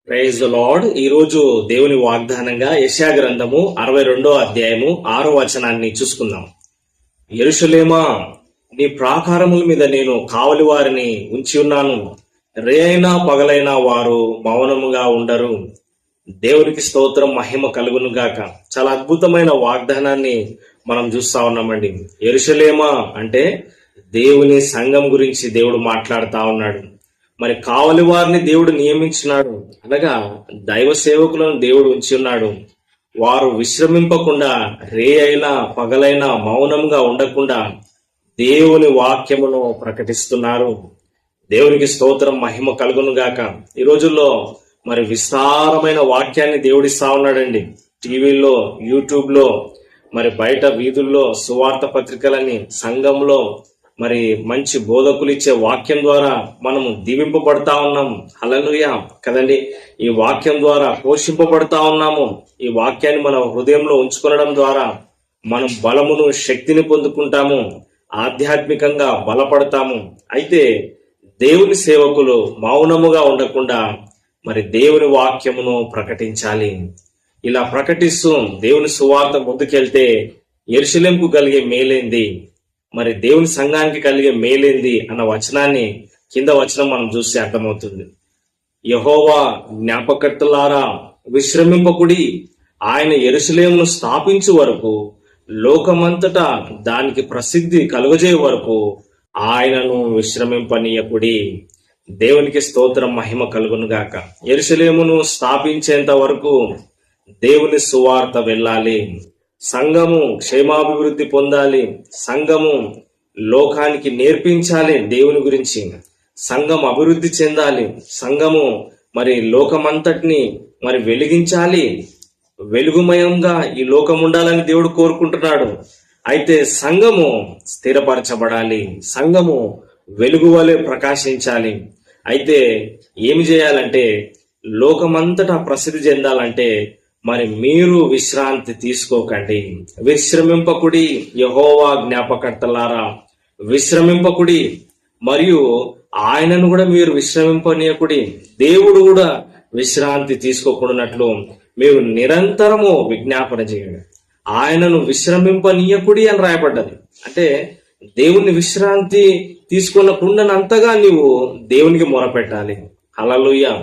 Praise the lord. ఈ రోజు దేవుని వాగ్దానంగా యెషయా గ్రంథము 62వ అధ్యాయము 6వ వచనాన్ని చూసుకుందాం. యెరూషలేమా, నీ ప్రాకారముల మీద నేను కావలి వారిని ఉంచి ఉన్నాను. రేయైనా పగలైనా వారు మౌనముగా ఉండరు. దేవునికి స్తోత్రం, మహిమ కలుగును గాక. చాలా అద్భుతమైన వాగ్దానాన్ని మనం చూస్తా ఉన్నామండి. యెరూషలేమా అంటే దేవుని సంఘం గురించి దేవుడు మాట్లాడుతా ఉన్నాడు. మరి కావలి వారిని దేవుడు నియమించినాడు, అనగా దైవ సేవకులను దేవుడు ఉంచి ఉన్నాడు. వారు విశ్రమింపకుండా రే అయినా పగలైనా మౌనంగా ఉండకుండా దేవుని వాక్యమును ప్రకటిస్తున్నారు. దేవునికి స్తోత్రం, మహిమ కలుగును గాక. ఈ రోజుల్లో మరి విస్తారమైన వాక్యాన్ని దేవుడిస్తా ఉన్నాడండి. టీవీలో, యూట్యూబ్ లో, మరి బయట వీధుల్లో సువార్త పత్రికలని, సంఘంలో మరి మంచి బోధకులు ఇచ్చే వాక్యం ద్వారా మనము దీవింపబడతా ఉన్నాము. హల్లెలూయా కదండి. ఈ వాక్యం ద్వారా పోషింపబడతా ఉన్నాము. ఈ వాక్యాన్ని మన హృదయంలో ఉంచుకోవడం ద్వారా మనం బలమును, శక్తిని పొందుకుంటాము, ఆధ్యాత్మికంగా బలపడతాము. అయితే దేవుని సేవకులు మౌనముగా ఉండకుండా మరి దేవుని వాక్యమును ప్రకటించాలి. ఇలా ప్రకటిస్తూ దేవుని సువార్త ముందుకెళ్తే యెరూషలేముకు కలిగే మేలేంది, మరి దేవుని సంఘానికి కలిగే మేలేంది అన్న వచనాన్ని కింద వచనం మనం చూస్తే అర్థమవుతుంది. యెహోవా జ్ఞాపకర్తలారా, విశ్రమింపకుడి. ఆయన యెరూషలేమును స్థాపించు వరకు, లోకమంతటా దానికి ప్రసిద్ధి కలుగజే వరకు ఆయనను విశ్రమింపనీయకుడి. దేవునికి స్తోత్రం, మహిమ కలుగును గాక. యెరూషలేమును స్థాపించేంత వరకు దేవుని సువార్త వెళ్ళాలి. సంఘము క్షేమాభివృద్ధి పొందాలి. సంఘము లోకానికి నేర్పించాలి దేవుని గురించి. సంఘం అభివృద్ధి చెందాలి. సంఘము మరి లోకమంతటిని మరి వెలిగించాలి. వెలుగుమయంగా ఈ లోకం ఉండాలని దేవుడు కోరుకుంటున్నాడు. అయితే సంఘము స్థిరపరచబడాలి. సంఘము వెలుగు వలె ప్రకాశించాలి. అయితే ఏమి చేయాలంటే, లోకమంతటా ప్రసిద్ధి చెందాలంటే మరి మీరు విశ్రాంతి తీసుకోకండి. విశ్రమింపకుడి. యెహోవా జ్ఞాపకర్తలారా, విశ్రమింపకుడి. మరియు ఆయనను కూడా మీరు విశ్రమింపనీయకుడి. దేవుడు కూడా విశ్రాంతి తీసుకోకున్నట్లు మీరు నిరంతరము విజ్ఞాపన చేయండి. ఆయనను విశ్రమింపనీయకుడి అని రాయబడ్డది. అంటే దేవుని విశ్రాంతి తీసుకున్నకుండానంతగా నీవు దేవునికి మొరపెట్టాలి. హల్లెలూయా.